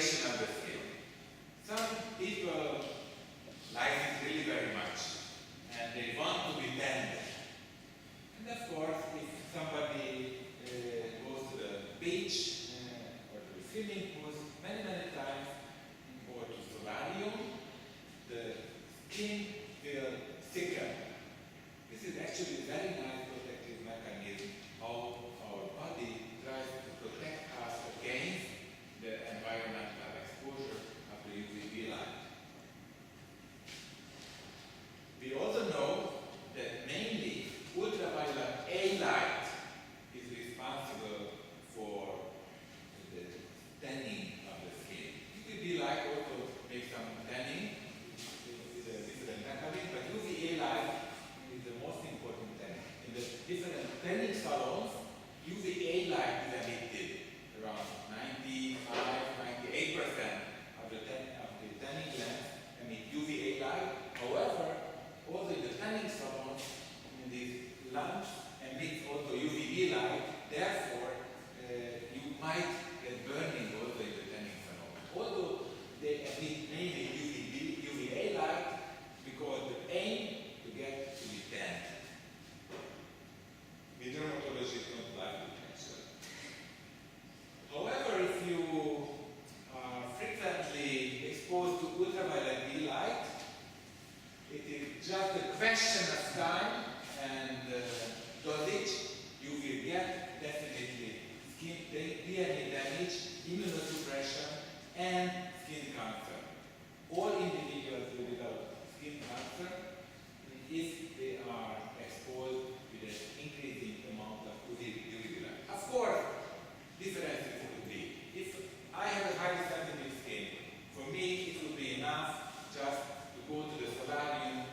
coloration of the skin. Some people like it really very much, and they want to be tender. And of course, if somebody goes to the beach or to the swimming pools many times, or to solarium, the skin will thicken. This is actually a very nice protective mechanism how our body tries to protect us against the environmental exposure of the UVB light. We also know that mainly ultraviolet A light is responsible for the tanning of the skin. UVB light also makes some tanning with a different mechanism, but UVA light is the most important tanning. In the different tanning salons, UVA light is emitted around 95–98% of the tanning lamps emit UVA light. However, also in the tanning salons, these lamps emit also UVB light. Therefore, you might get burning also in the tanning salon. Although they emit mainly UVA light because the aim to get to be tanned. We dermatologists don't like it actually. However, if you are frequently exposed to ultraviolet B light, it is just a question of time and dosage. You will get definitely skin DNA damage, immunosuppression, and skin cancer. All individuals will develop skin cancer if they are exposed with an increasing amount of UV light. Of course, differences could be. If I have a highly sensitive skin, for me it would be enough just to go to the solarium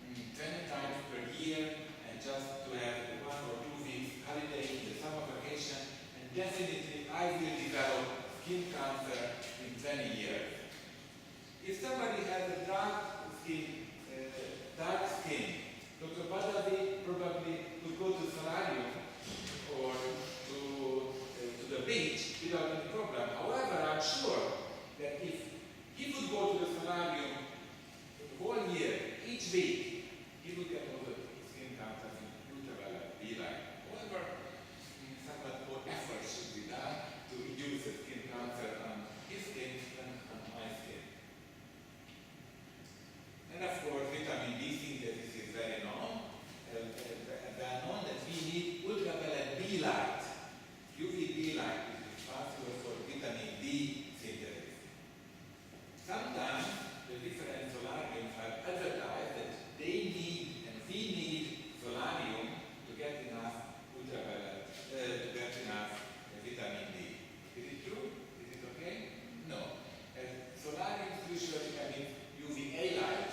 20 times per year and just to have 1 or 2 weeks holiday in the summer vacation, and definitely I will develop skin cancer in 20 years. If somebody has a dark skin, Dr. Badavi probably could go to solarium or to the beach without any problem. However, I'm sure that if he would go to the solarium the whole year, each week, he would get all the skin cancer in ultraviolet B light. However, somewhat more effort should be done to reduce the skin cancer on his skin than on my skin. And of course, vitamin D synthesis is very known. They are known that we need ultraviolet B light. UVB light is responsible for vitamin D synthesis. Sometimes the different solariums have advertised that they need and we need solarium to get enough ultraviolet, to get enough vitamin D. Is it true? Is it okay? No. Solariums usually emit UVA light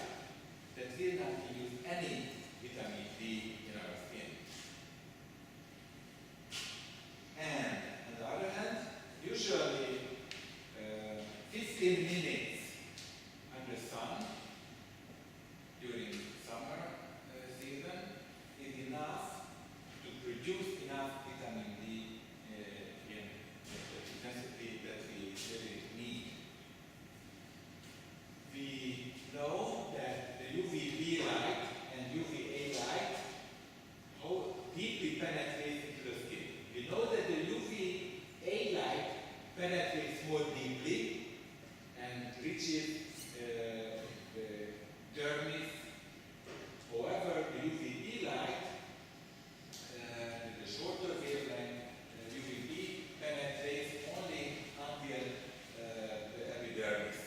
that will not use any vitamin D in our skin. And on the other hand, usually 15 minutes under sun during summer season is enough to produce enough vitamin D in the intensity that we really need. We know that the UVB light and UVA light how deeply penetrates into the skin. We know that the UVA light penetrates more deeply and reaches the dermis. However, the UVB light, the shorter wavelength UVB penetrates only until the epidermis.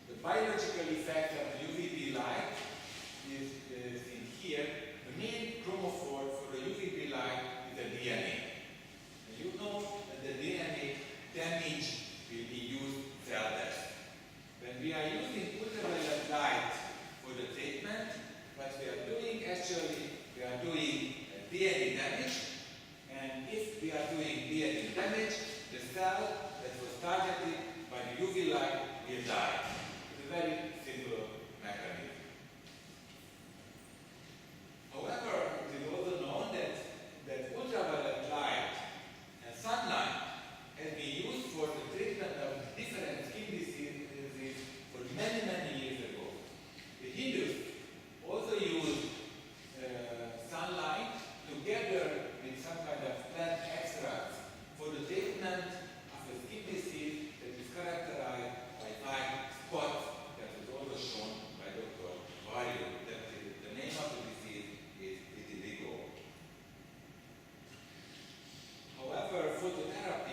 The biological effect of the UVB light is in here. The main chromophore for the UVB light is the DNA. And you know that the DNA damage will induce cell death. When we are using ultraviolet light for the treatment, what we are doing actually, we are doing DNA damage. And if we are doing DNA damage, the cell that was targeted by the UV light will die. It's a very simple mechanism. However, it is also known that ultraviolet light and sun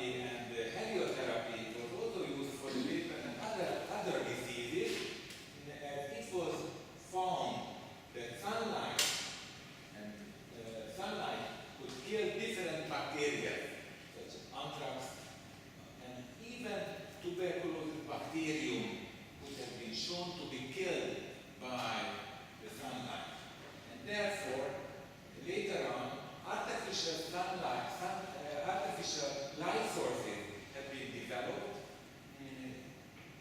phototherapy and heliotherapy was also used for the treatment of other diseases. It was found that sunlight could kill different bacteria, such as anthrax, and even tuberculosis bacterium could have been shown to be killed by the sunlight. And therefore, later on, artificial light sources have been developed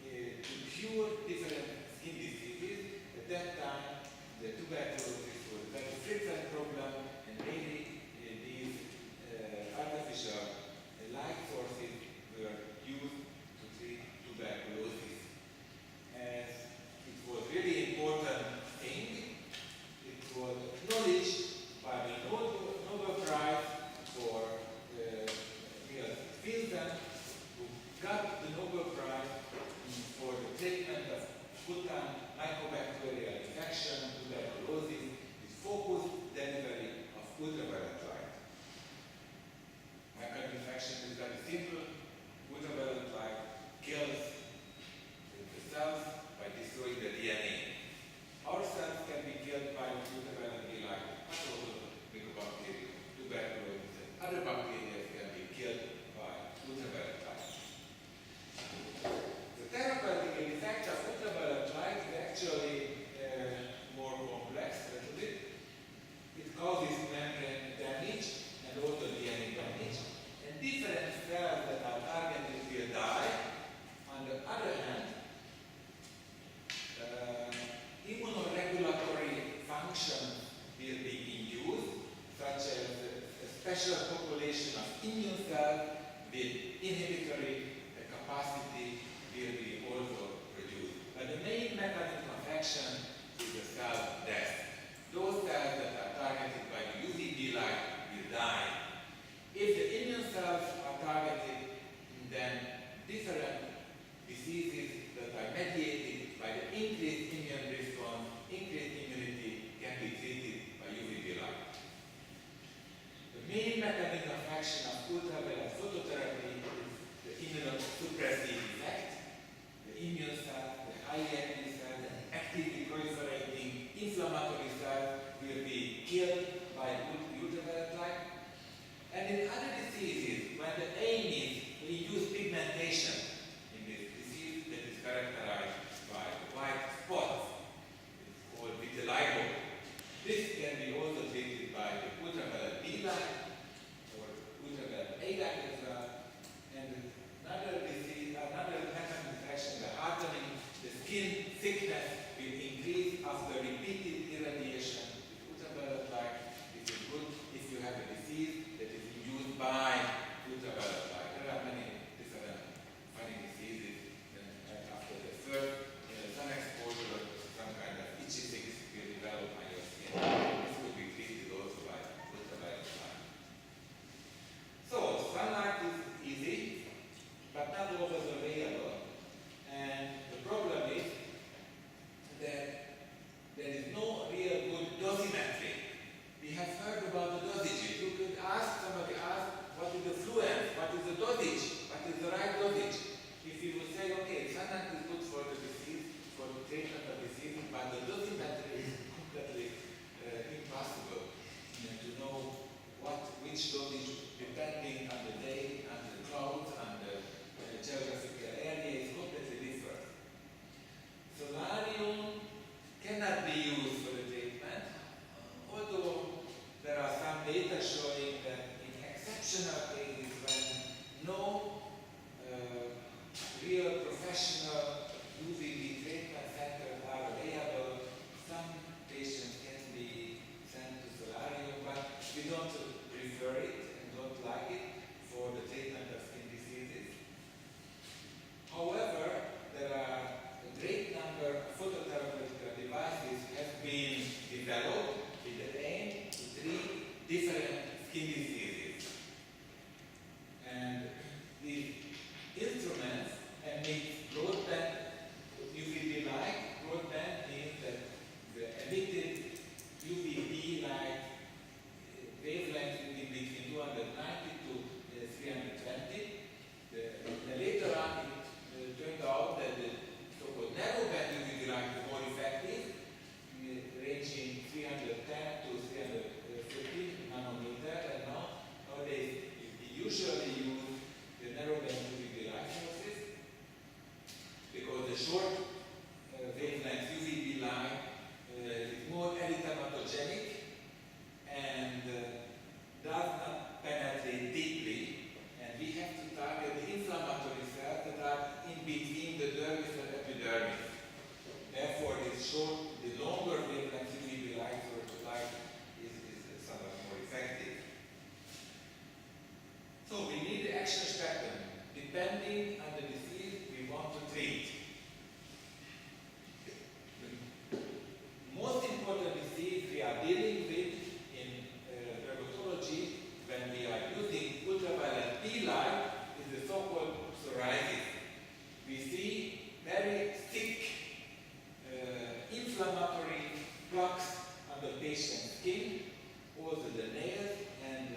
to cure different skin diseases. At that time, the tuberculosis was a very frequent problem, and mainly these artificial light sources were used to treat tuberculosis. As it was really important thing, it was acknowledged by the Nobel Prize for Wilson, who got the Nobel Prize for the treatment of foot-and mycobacterial infection, tuberculosis, with focused delivery of ultraviolet light. Mycobacterial infection is very simple. Ultraviolet light kills the cells by destroying the DNA. Our cells can be killed by ultraviolet light, but also mycobacterium, tuberculosis, and other bacteria can be killed by ultraviolet light. The therapeutic effect of ultraviolet light is actually more complex a little bit. It causes membrane damage and also DNA damage, and different cells that are targeted will die. On the other hand, immunoregulatory function will be induced, such as a special population of immune cells with inhibitory capacity will be also produced. But the main mechanism of action is the cell death. Those cells that are targeted by the UVB light will die. If the immune cells are targeted, then different diseases that are mediated by the increased immune response, increased immunity, can be treated by UVB light. The main mechanism of action of ultraviolet phototherapy is the depending on the disease we want to treat. The most important disease we are dealing with in dermatology when we are using ultraviolet B light is the so-called psoriasis. We see very thick inflammatory plaques on the patient's skin, also the nails and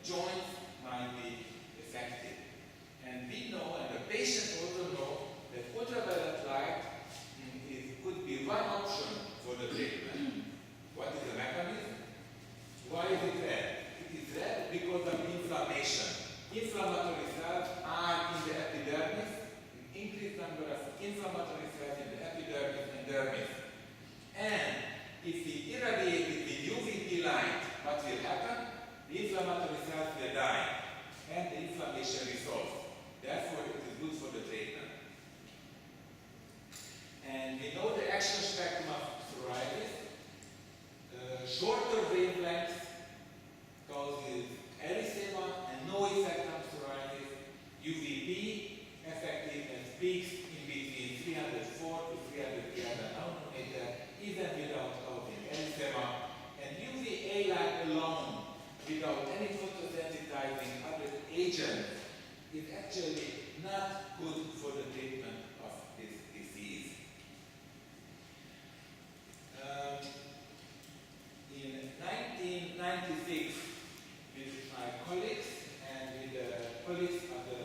joints might be affected. And we know, and the patient also know, that ultraviolet light could be one option for the treatment. What is the mechanism? Why is it red? It is red because of inflammation. Inflammatory cells are in the epidermis, an increased number of inflammatory cells in the epidermis and dermis. And if we irradiate it with UVB light, what will happen? The inflammatory cells will die and the inflammation resolves. Therefore, it is good for the treatment. And we know the action spectrum of psoriasis. Shorter wavelengths causes erythema and no effect on psoriasis. UVB effectiveness peaks in between 304 to 300 nanometer, even without causing erythema. And UVA light alone, without any photosensitizing other agent, is actually not good for the treatment of this disease. In 1996, with my colleagues and with the colleagues of the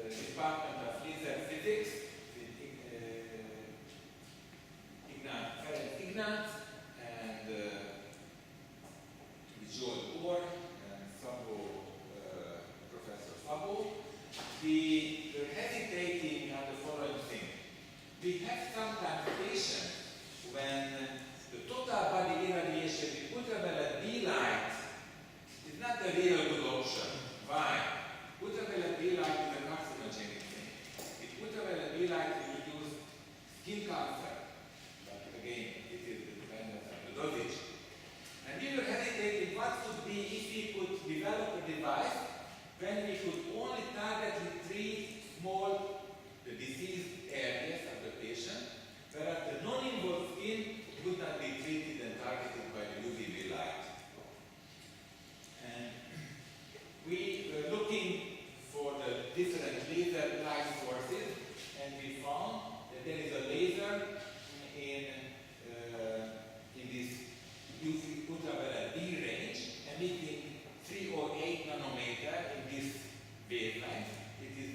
Department of Laser Physics, with Ignaz and Joel Bohr and Professor Fabo, we were hesitating on the following thing. We have sometimes patients when the total body irradiation with ultraviolet B light is not a real good option. Why? Ultraviolet B light is a carcinogenic thing. With ultraviolet B light we reduce skin cancer. But again, it is dependent on the dosage. And we were hesitating what would be if we could develop a device when we could only targetedly treat the diseased areas of the patient, whereas the non-involved skin would not be treated and targeted by the UVB light. And we were looking for the different laser light sources, and we found that there is a laser in this UV ultraviolet B range emitting 308 nanometer in this wavelength. It is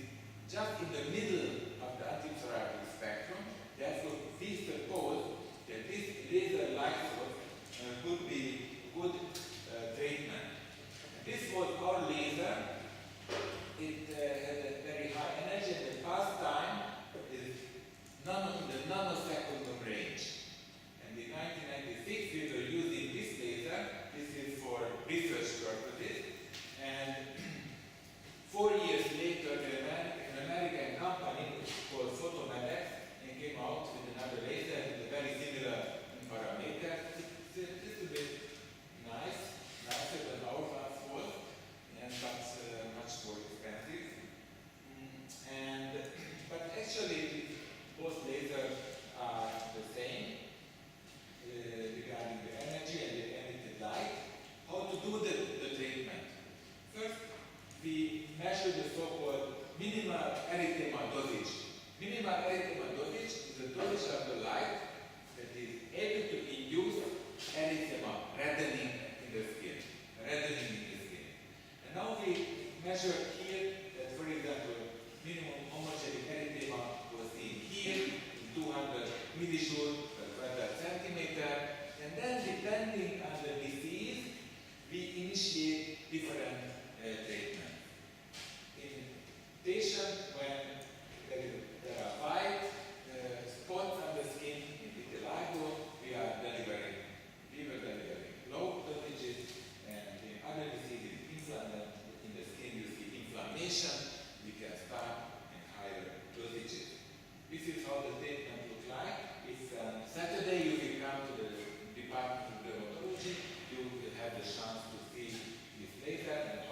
just in the middle of the antipsoriatic spectrum. Therefore, we suppose that this laser light source could be good treatment. This was our laser. It had a very high energy, and the pass time is in the nanosecond range. And in 1996, we were using this laser. This is for research purposes. And 4 years later, an American company called Photomedex came out with another laser with a very similar parameter. It's a little bit nicer than our class was, but much more expensive. But actually, both lasers are the same regarding the energy and the emitted light. How to do the treatment? First, we measure the so-called minimal erythema dosage. Minimal erythema dosage is the dosage of the light that is able to induce erythema, reddening in the skin. And now we measure here that, for example, minimum homogenic erythema was seen here in 200 millijoule per square centimeter. And then, depending on the disease, we initiate different treatment. In patients when there are white spots on the skin in vitiligo, we were delivering low dosages, and in other diseases, in the skin you see inflammation, we can start in higher dosages. This is how the treatment looks like. If Saturday you will come to the Department of Dermatology, you will have the chance to see this laser and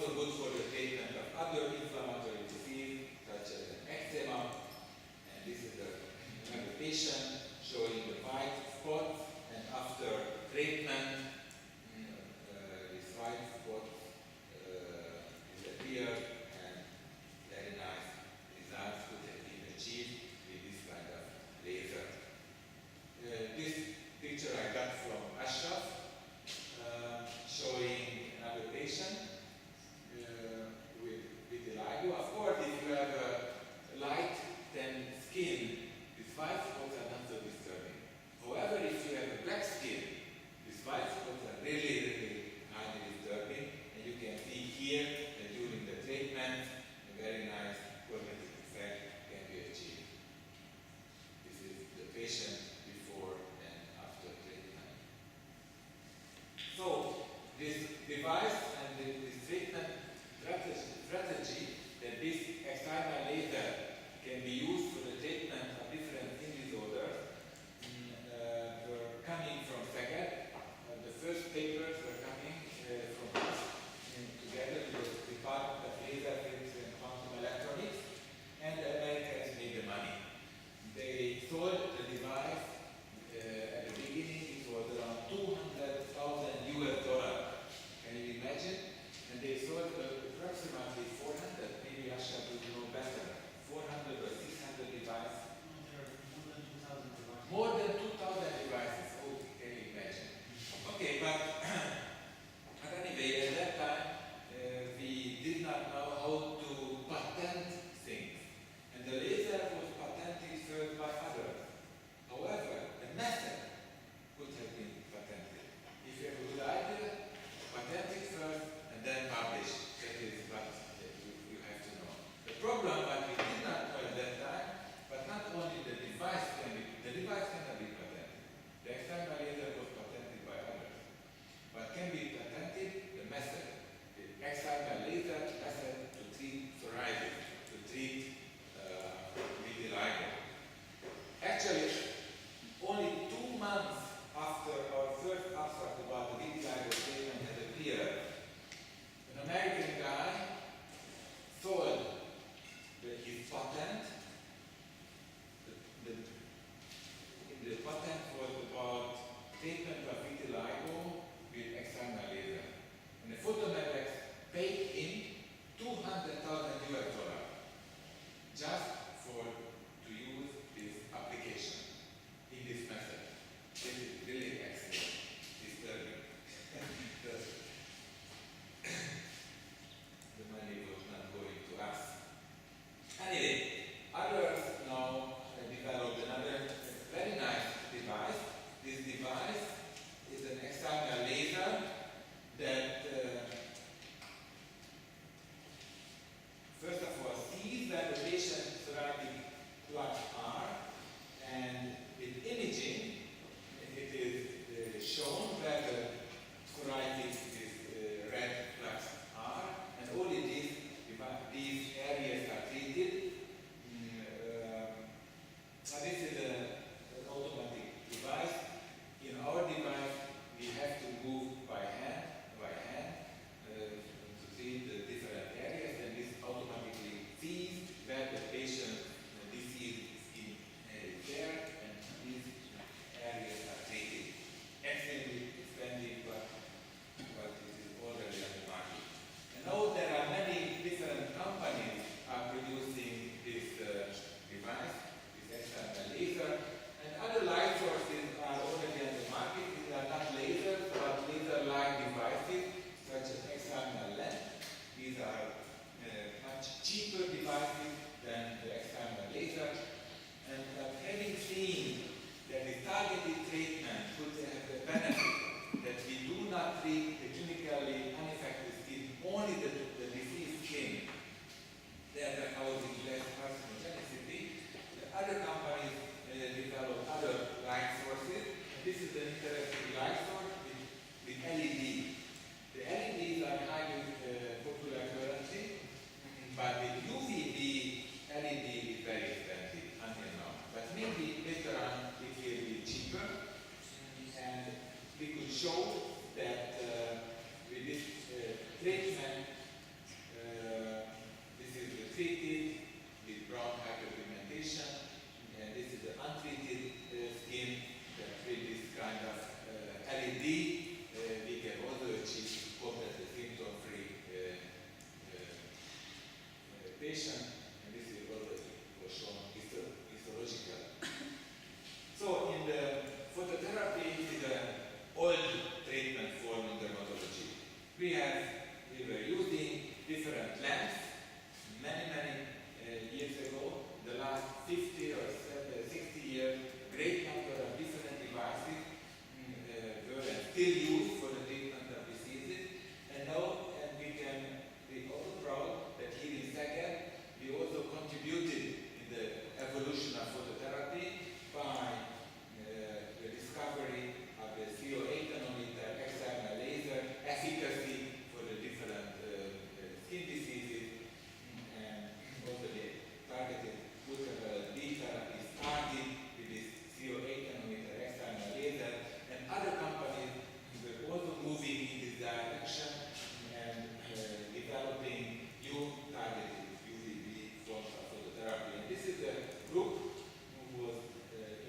also good for the treatment of other inflammatory disease such as eczema. And this is another patient showing the white spots, and after treatment, this white spot disappeared, and very nice results could have been achieved with this kind of laser. This picture I got from Ashraf, showing another patient with vitiligo. Of course, if you have a light tanned skin, these white spots are not so disturbing. However, if you have a black skin, these white spots are really highly disturbing, and you can see here that during the treatment, a very nice cosmetic effect can be achieved. This is the patient before and after treatment. So, this device and this treatment strategy that this Excimer laser can be used for the treatment of different skin disorders were coming from Szeged. The first papers were coming from us together with the Department of Laser Physics and Quantum Electronics, and the Americans made the money. They sold the device at the beginning. It was around $200,000 US. Can you imagine? And they sold approximately 400, maybe Asha would know better, 400 or 600 treated with brown hyperpigmentation, and this is the untreated skin that with this kind of LED we can also achieve completely symptom-free patient, and this is already for shown histological. So in the phototherapy, it is an old treatment form in dermatology. We were using different lengths many years ago. The last 50 or 60 years, great number of different devices were still used for the treatment of diseases. And now, we can be also proud that here in Szeged, we also contributed in the evolution of phototherapy by the discovery of the CO8 nanometer Excimer laser efficacy for the different skin diseases, and also the targeted ultraviolet B therapy started with this CO8 nanometer Excimer laser, and other companies were also moving in this direction and developing new targeted UVB forms of phototherapy. And this is a group who was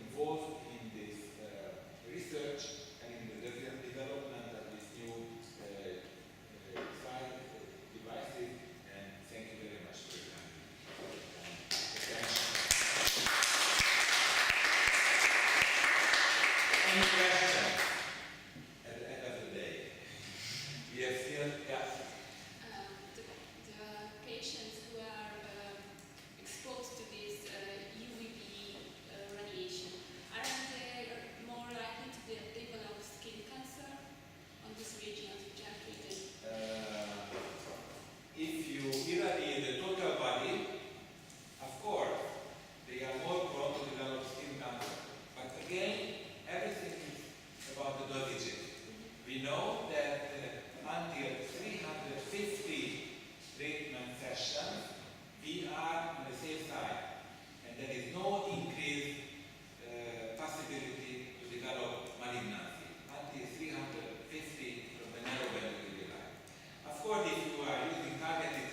involved in this research and in the development of these new devices. And thank you very much for your attention. Any questions at the end of the day? We have still, yeah. The patients who are exposed to this UVB radiation, aren't they more likely to develop skin cancer on these regions which are treated? If you irradiate the total body, of course, they are more prone to develop skin cancer. But again, everything is about the dosages. We know that until 350 treatment sessions, we are on the safe side, and there is no increased possibility to develop malignancy until 350 from the narrow band of the line. Of course, if you are using targeted